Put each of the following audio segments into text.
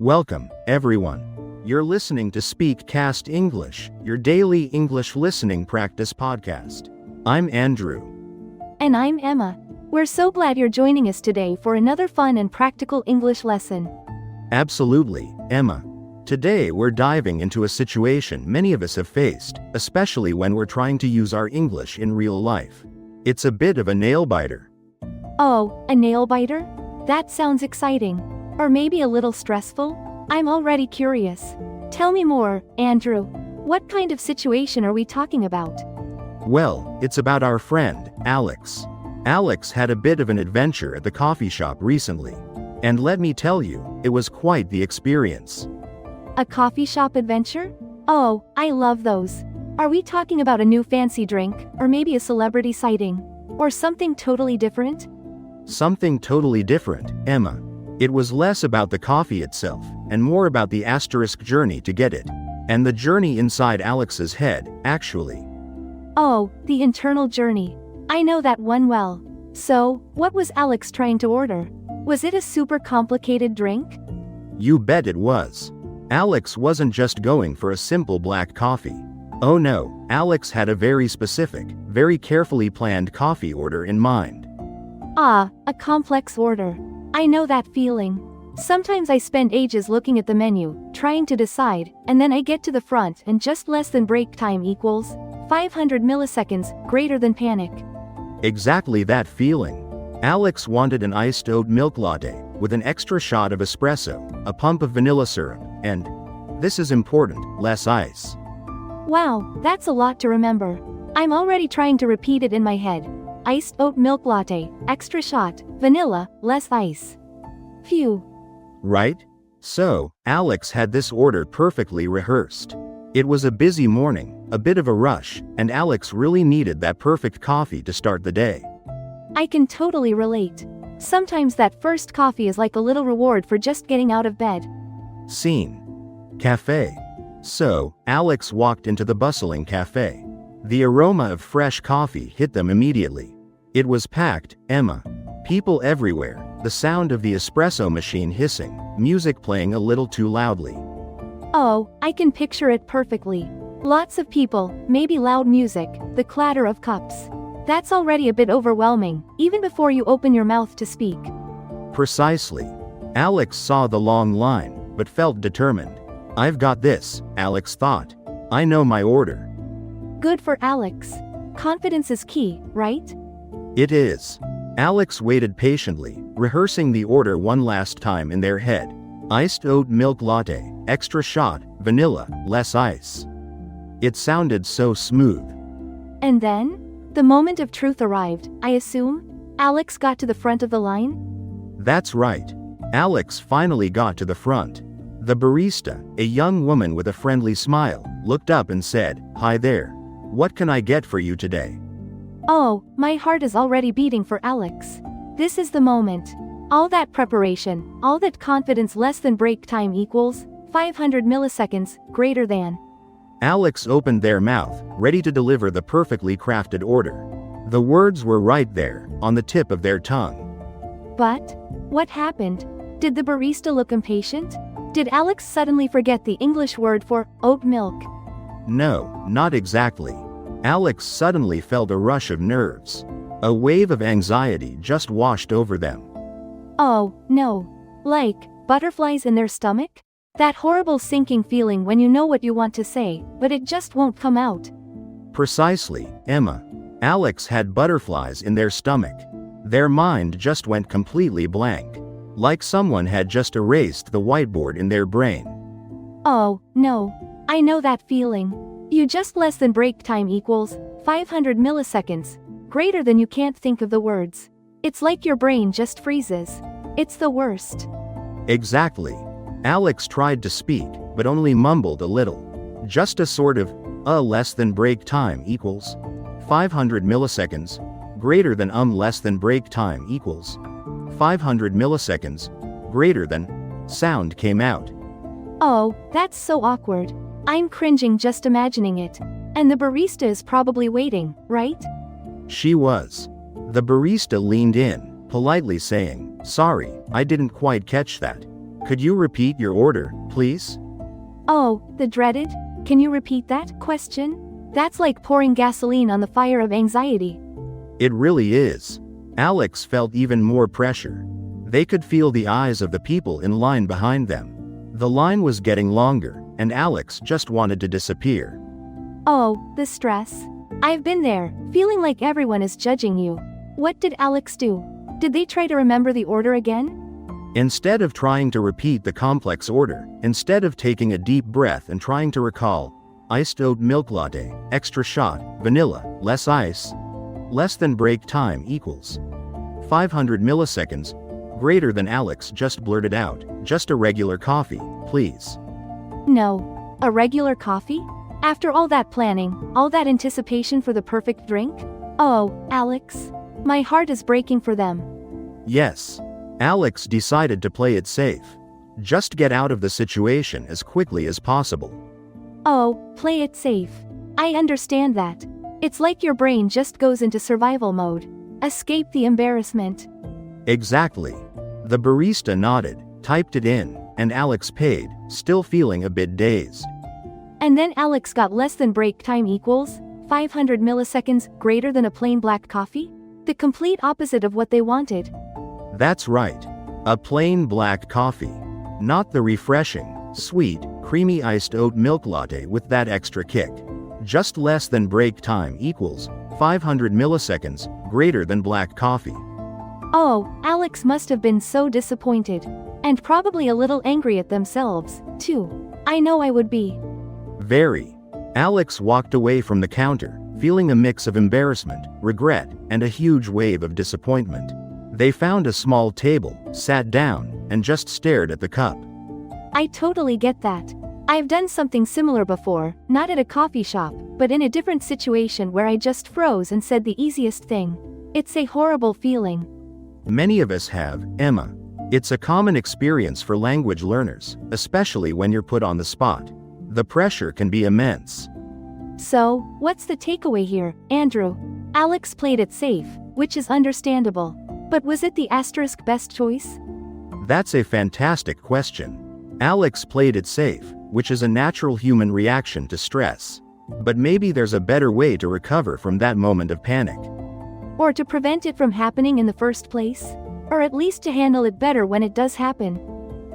Welcome, everyone. You're listening to SpeakCast English, your daily English listening practice podcast. I'm Andrew. And I'm Emma. We're so glad you're joining us today for another fun and practical English lesson. Absolutely, Emma. Today we're diving into a situation many of us have faced, especially when we're trying to use our English in real life. It's a bit of a nail-biter. Oh, a nail-biter? That sounds exciting. Or maybe a little stressful? I'm already curious. Tell me more, Andrew. What kind of situation are we talking about? Well, it's about our friend, Alex. Alex had a bit of an adventure at the coffee shop recently. And let me tell you, it was quite the experience. A coffee shop adventure? Oh, I love those. Are we talking about a new fancy drink, or maybe a celebrity sighting? Or something totally different? Something totally different, Emma. It was less about the coffee itself, and more about the asterisk journey to get it. And the journey inside Alex's head, actually. Oh, the internal journey. I know that one well. So, what was Alex trying to order? Was it a super complicated drink? You bet it was. Alex wasn't just going for a simple black coffee. Oh no, Alex had a very specific, very carefully planned coffee order in mind. Ah, a complex order. I know that feeling. Sometimes I spend ages looking at the menu, trying to decide, and then I get to the front and just less than break time equals 500 milliseconds, greater than panic. Exactly that feeling. Alex wanted an iced oat milk latte, with an extra shot of espresso, a pump of vanilla syrup, and, this is important, less ice. Wow, that's a lot to remember. I'm already trying to repeat it in my head. Iced oat milk latte, extra shot, vanilla, less ice. Phew. Right? So, Alex had this order perfectly rehearsed. It was a busy morning, a bit of a rush, and Alex really needed that perfect coffee to start the day. I can totally relate. Sometimes that first coffee is like a little reward for just getting out of bed. Scene. Cafe. So, Alex walked into the bustling cafe. The aroma of fresh coffee hit them immediately. It was packed, Emma. People everywhere, the sound of the espresso machine hissing, music playing a little too loudly. Oh, I can picture it perfectly. Lots of people, maybe loud music, the clatter of cups. That's already a bit overwhelming, even before you open your mouth to speak. Precisely. Alex saw the long line, but felt determined. I've got this, Alex thought. I know my order. Good for Alex. Confidence is key, right? It is. Alex waited patiently, rehearsing the order one last time in their head. Iced oat milk latte, extra shot, vanilla, less ice. It sounded so smooth. And then? The moment of truth arrived, I assume? Alex got to the front of the line? That's right. Alex finally got to the front. The barista, a young woman with a friendly smile, looked up and said, "Hi there. What can I get for you today?" Oh, my heart is already beating for Alex. This is the moment. All that preparation, all that confidence less than break time equals 500 milliseconds, greater than. Alex opened their mouth, ready to deliver the perfectly crafted order. The words were right there, on the tip of their tongue. But, what happened? Did the barista look impatient? Did Alex suddenly forget the English word for oat milk? No, not exactly. Alex suddenly felt a rush of nerves. A wave of anxiety just washed over them. Oh, no. Like, butterflies in their stomach? That horrible sinking feeling when you know what you want to say, but it just won't come out. Precisely, Emma. Alex had butterflies in their stomach. Their mind just went completely blank. Like someone had just erased the whiteboard in their brain. Oh, no. I know that feeling. You just less than break time equals 500 milliseconds, greater than you can't think of the words. It's like your brain just freezes. It's the worst. Exactly. Alex tried to speak, but only mumbled a little. Just a sort of, less than break time equals 500 milliseconds, greater than less than break time equals 500 milliseconds, greater than, sound came out. Oh, that's so awkward. I'm cringing just imagining it. And the barista is probably waiting, right? She was. The barista leaned in, politely saying, "Sorry, I didn't quite catch that. Could you repeat your order, please? Oh, the dreaded, can you repeat that question? That's like pouring gasoline on the fire of anxiety. It really is. Alex felt even more pressure. They could feel the eyes of the people in line behind them. The line was getting longer, and Alex just wanted to disappear. Oh, the stress. I've been there, feeling like everyone is judging you. What did Alex do? Did they try to remember the order again? Instead of trying to repeat the complex order, instead of taking a deep breath and trying to recall, iced oat milk latte, extra shot, vanilla, less ice, less than break time equals 500 milliseconds, greater than Alex just blurted out, just a regular coffee, please. No. A regular coffee? After all that planning, all that anticipation for the perfect drink? Oh, Alex. My heart is breaking for them. Yes. Alex decided to play it safe. Just get out of the situation as quickly as possible. Oh, play it safe. I understand that. It's like your brain just goes into survival mode. Escape the embarrassment. Exactly. The barista nodded, typed it in, and Alex paid, still feeling a bit dazed. And then Alex got less than break time equals 500 milliseconds greater than a plain black coffee? The complete opposite of what they wanted. That's right. A plain black coffee. Not the refreshing, sweet, creamy iced oat milk latte with that extra kick. Just less than break time equals 500 milliseconds greater than black coffee. Oh, Alex must have been so disappointed. And probably a little angry at themselves, too. I know I would be. Very. Alex walked away from the counter, feeling a mix of embarrassment, regret, and a huge wave of disappointment. They found a small table, sat down, and just stared at the cup. I totally get that. I've done something similar before, not at a coffee shop, but in a different situation where I just froze and said the easiest thing. It's a horrible feeling. Many of us have, Emma. It's a common experience for language learners, especially when you're put on the spot. The pressure can be immense. So, what's the takeaway here, Andrew? Alex played it safe, which is understandable. But was it the asterisk best choice? That's a fantastic question. Alex played it safe, which is a natural human reaction to stress. But maybe there's a better way to recover from that moment of panic. Or to prevent it from happening in the first place? Or at least to handle it better when it does happen?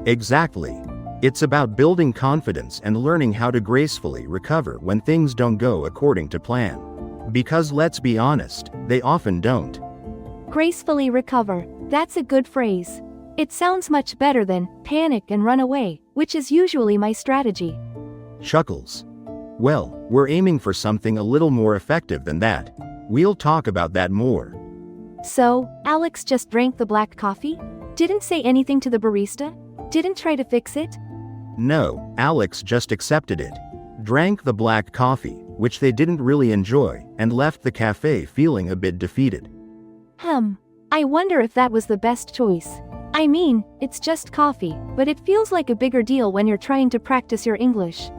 Exactly. It's about building confidence and learning how to gracefully recover when things don't go according to plan. Because let's be honest, they often don't. Gracefully recover. That's a good phrase. It sounds much better than panic and run away, which is usually my strategy. Chuckles. Well, we're aiming for something a little more effective than that. We'll talk about that more. So, Alex just drank the black coffee? Didn't say anything to the barista? Didn't try to fix it? No, Alex just accepted it. Drank the black coffee, which they didn't really enjoy, and left the cafe feeling a bit defeated. I wonder if that was the best choice. I mean, it's just coffee, but it feels like a bigger deal when you're trying to practice your English.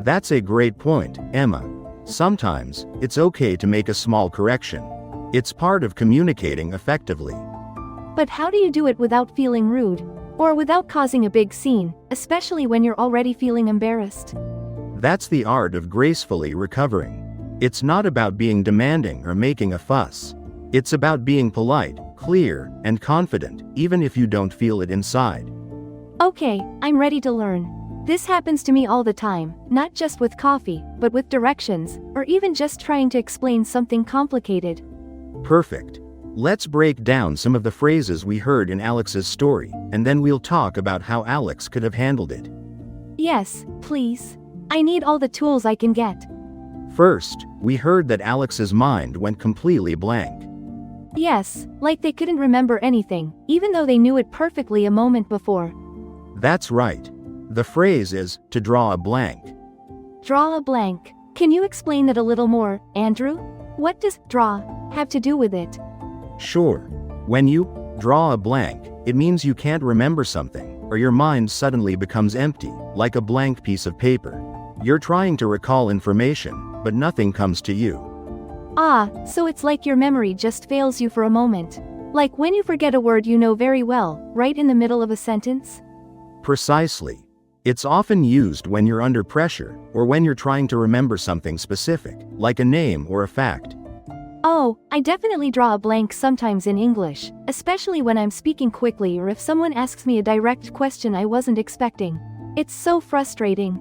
That's a great point, Emma. Sometimes, it's okay to make a small correction. It's part of communicating effectively. But how do you do it without feeling rude? Or without causing a big scene, especially when you're already feeling embarrassed? That's the art of gracefully recovering. It's not about being demanding or making a fuss. It's about being polite, clear, and confident, even if you don't feel it inside. Okay, I'm ready to learn. This happens to me all the time, not just with coffee, but with directions, or even just trying to explain something complicated. Perfect. Let's break down some of the phrases we heard in Alex's story, and then we'll talk about how Alex could have handled it. Yes, please. I need all the tools I can get. First, we heard that Alex's mind went completely blank. Yes, like they couldn't remember anything, even though they knew it perfectly a moment before. That's right. The phrase is, to draw a blank. Draw a blank. Can you explain that a little more, Andrew? What does draw have to do with it? Sure. When you draw a blank, it means you can't remember something, or your mind suddenly becomes empty, like a blank piece of paper. You're trying to recall information, but nothing comes to you. Ah, so it's like your memory just fails you for a moment. Like when you forget a word you know very well, right in the middle of a sentence? Precisely. It's often used when you're under pressure, or when you're trying to remember something specific, like a name or a fact. Oh, I definitely draw a blank sometimes in English, especially when I'm speaking quickly or if someone asks me a direct question I wasn't expecting. It's so frustrating.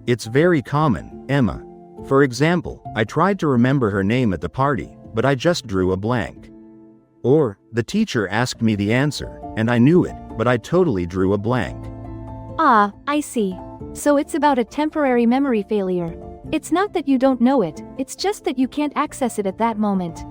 It's very common, Emma. For example, I tried to remember her name at the party, but I just drew a blank. Or, the teacher asked me the answer, and I knew it, but I totally drew a blank. Ah, I see. So it's about a temporary memory failure. It's not that you don't know it, it's just that you can't access it at that moment.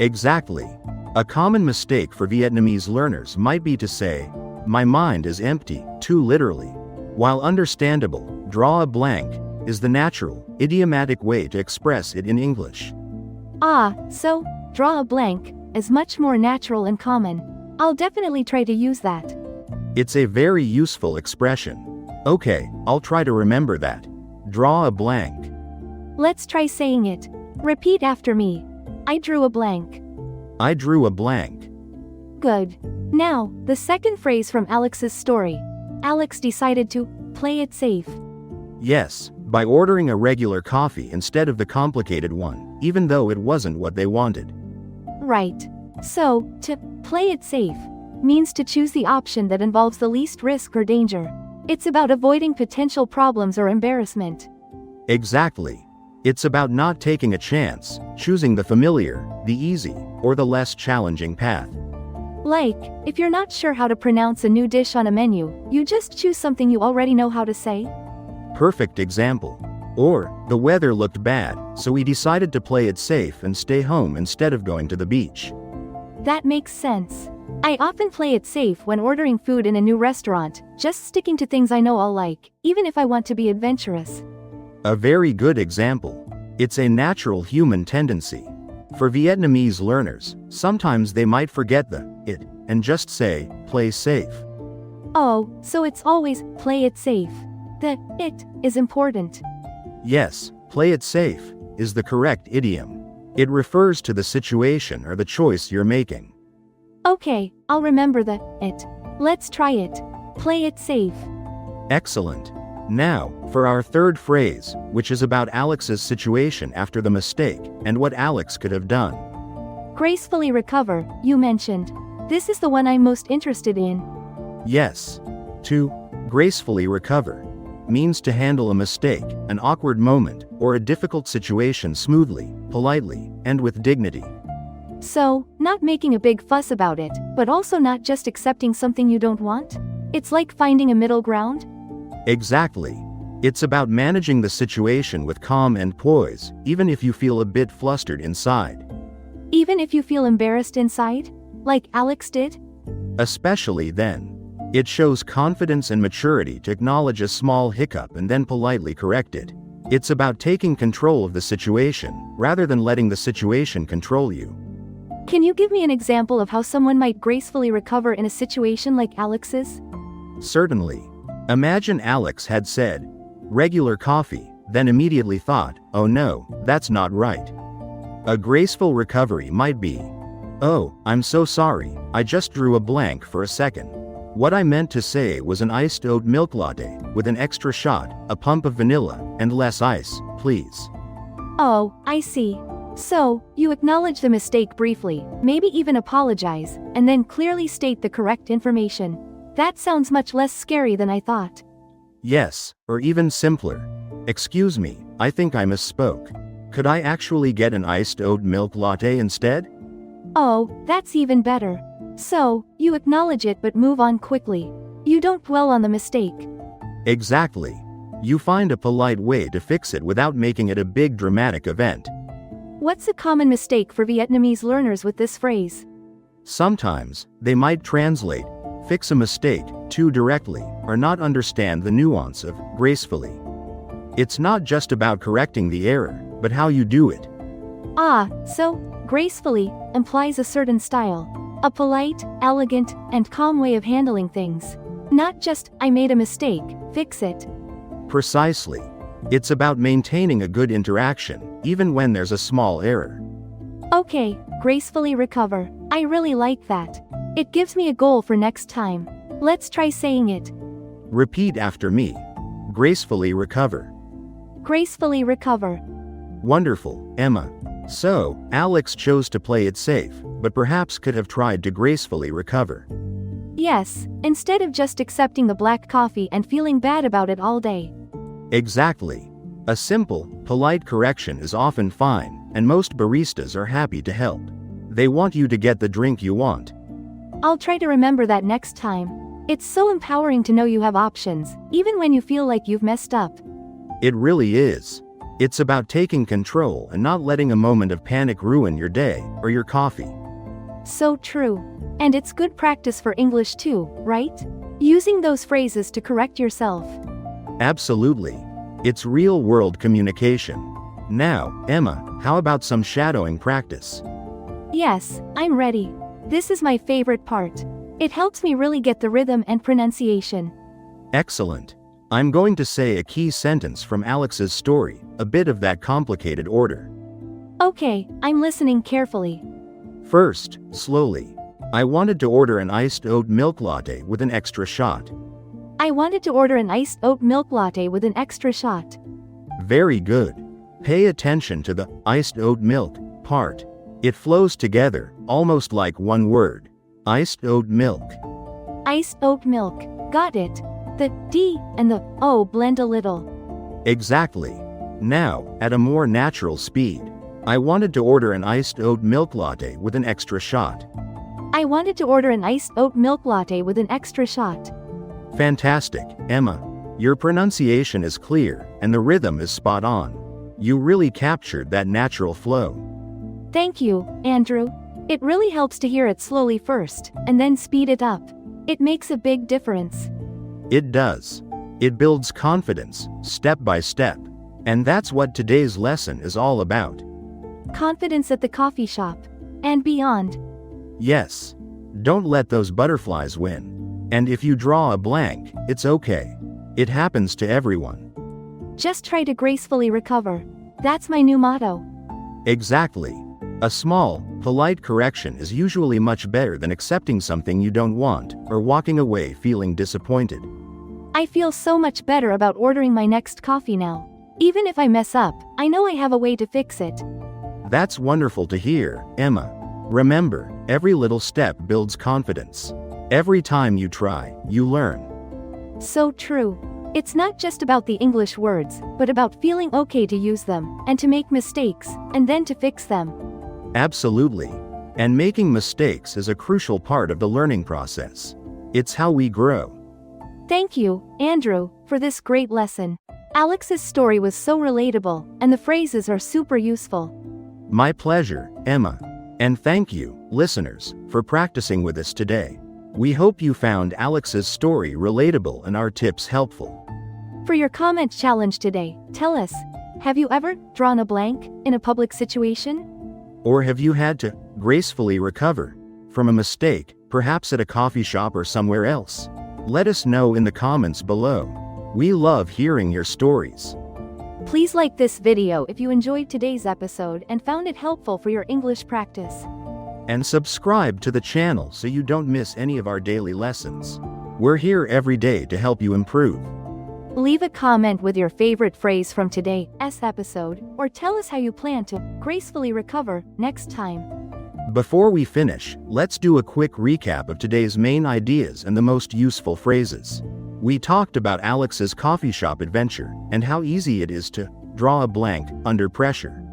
Exactly. A common mistake for Vietnamese learners might be to say, "My mind is empty," too literally. While understandable, "draw a blank" is the natural, idiomatic way to express it in English. Ah, so, draw a blank, is much more natural and common. I'll definitely try to use that. It's a very useful expression. Okay, I'll try to remember that. Draw a blank. Let's try saying it. Repeat after me. I drew a blank. I drew a blank. Good. Now, the second phrase from Alex's story. Alex decided to play it safe. Yes, by ordering a regular coffee instead of the complicated one, even though it wasn't what they wanted. Right. So, to play it safe means to choose the option that involves the least risk or danger. It's about avoiding potential problems or embarrassment. Exactly. It's about not taking a chance, choosing the familiar, the easy, or the less challenging path. Like, if you're not sure how to pronounce a new dish on a menu, you just choose something you already know how to say. Perfect example. Or, the weather looked bad, so we decided to play it safe and stay home instead of going to the beach. That makes sense. I often play it safe when ordering food in a new restaurant, just sticking to things I know I'll like, even if I want to be adventurous. A very good example. It's a natural human tendency. For Vietnamese learners, sometimes they might forget the it and just say, play safe. Oh, so it's always play it safe. The it is important. Yes, play it safe is the correct idiom. It refers to the situation or the choice you're making. Okay, I'll remember the it. Let's try it. Play it safe. Excellent. Now, for our third phrase, which is about Alex's situation after the mistake, and what Alex could have done. Gracefully recover, you mentioned. This is the one I'm most interested in. Yes. To gracefully recover means to handle a mistake, an awkward moment, or a difficult situation smoothly, politely, and with dignity. So, not making a big fuss about it, but also not just accepting something you don't want? It's like finding a middle ground? Exactly. It's about managing the situation with calm and poise, even if you feel a bit flustered inside. Even if you feel embarrassed inside? Like Alex did? Especially then. It shows confidence and maturity to acknowledge a small hiccup and then politely correct it. It's about taking control of the situation, rather than letting the situation control you. Can you give me an example of how someone might gracefully recover in a situation like Alex's? Certainly. Imagine Alex had said, regular coffee, then immediately thought, oh no, that's not right. A graceful recovery might be, oh, I'm so sorry, I just drew a blank for a second. What I meant to say was an iced oat milk latte, with an extra shot, a pump of vanilla, and less ice, please. Oh, I see. So, you acknowledge the mistake briefly, maybe even apologize, and then clearly state the correct information. That sounds much less scary than I thought. Yes, or even simpler. Excuse me, I think I misspoke. Could I actually get an iced oat milk latte instead? Oh, that's even better. So, you acknowledge it but move on quickly. You don't dwell on the mistake. Exactly. You find a polite way to fix it without making it a big dramatic event. What's a common mistake for Vietnamese learners with this phrase? Sometimes, they might translate, fix a mistake, too directly, or not understand the nuance of gracefully. It's not just about correcting the error, but how you do it. Ah, so, gracefully implies a certain style. A polite, elegant, and calm way of handling things. Not just, I made a mistake, fix it. Precisely. It's about maintaining a good interaction, even when there's a small error. Okay, gracefully recover. I really like that. It gives me a goal for next time. Let's try saying it. Repeat after me. Gracefully recover. Gracefully recover. Wonderful, Emma. So, Alex chose to play it safe, but perhaps could have tried to gracefully recover. Yes, instead of just accepting the black coffee and feeling bad about it all day. Exactly. A simple, polite correction is often fine, and most baristas are happy to help. They want you to get the drink you want. I'll try to remember that next time. It's so empowering to know you have options, even when you feel like you've messed up. It really is. It's about taking control and not letting a moment of panic ruin your day or your coffee. So true. And it's good practice for English too, right? Using those phrases to correct yourself. Absolutely. It's real-world communication. Now, Emma, how about some shadowing practice? Yes, I'm ready. This is my favorite part. It helps me really get the rhythm and pronunciation. Excellent. I'm going to say a key sentence from Alex's story, a bit of that complicated order. Okay, I'm listening carefully. First, slowly. I wanted to order an iced oat milk latte with an extra shot. I wanted to order an iced oat milk latte with an extra shot. Very good. Pay attention to the iced oat milk part. It flows together, almost like one word. Iced oat milk. Iced oat milk. Got it. The D and the O blend a little. Exactly. Now, at a more natural speed. I wanted to order an iced oat milk latte with an extra shot. I wanted to order an iced oat milk latte with an extra shot. Fantastic, Emma. Your pronunciation is clear, and the rhythm is spot on. You really captured that natural flow. Thank you, Andrew. It really helps to hear it slowly first, and then speed it up. It makes a big difference. It does. It builds confidence, step by step. And that's what today's lesson is all about. Confidence at the coffee shop. And beyond. Yes. Don't let those butterflies win. And if you draw a blank, it's okay. It happens to everyone. Just try to gracefully recover. That's my new motto. Exactly. A small, polite correction is usually much better than accepting something you don't want, or walking away feeling disappointed. I feel so much better about ordering my next coffee now. Even if I mess up, I know I have a way to fix it. That's wonderful to hear, Emma. Remember, every little step builds confidence. Every time you try, you learn. So true. It's not just about the English words, but about feeling okay to use them, and to make mistakes, and then to fix them. Absolutely. And making mistakes is a crucial part of the learning process. It's how we grow. Thank you, Andrew, for this great lesson. Alex's story was so relatable, and the phrases are super useful. My pleasure, Emma. And thank you, listeners, for practicing with us today. We hope you found Alex's story relatable and our tips helpful. For your comment challenge today, tell us, have you ever drawn a blank in a public situation? Or have you had to gracefully recover from a mistake, perhaps at a coffee shop or somewhere else? Let us know in the comments below. We love hearing your stories. Please like this video if you enjoyed today's episode and found it helpful for your English practice. And subscribe to the channel so you don't miss any of our daily lessons. We're here every day to help you improve. Leave a comment with your favorite phrase from today's episode, or tell us how you plan to gracefully recover next time. Before we finish, let's do a quick recap of today's main ideas and the most useful phrases. We talked about Alex's coffee shop adventure, and how easy it is to draw a blank under pressure.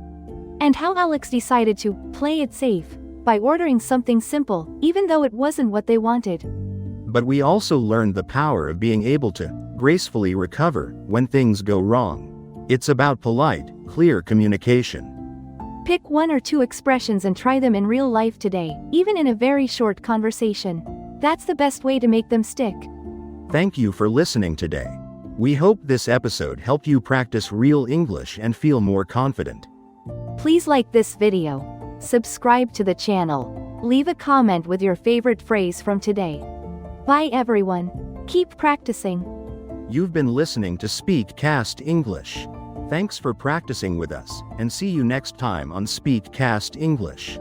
And how Alex decided to play it safe by ordering something simple, even though it wasn't what they wanted. But we also learned the power of being able to gracefully recover when things go wrong. It's about polite, clear communication. Pick one or two expressions and try them in real life today, even in a very short conversation. That's the best way to make them stick. Thank you for listening today. We hope this episode helped you practice real English and feel more confident. Please like this video, subscribe to the channel, leave a comment with your favorite phrase from today. Bye everyone. Keep practicing. You've been listening to SpeakCast English. Thanks for practicing with us, and see you next time on SpeakCast English.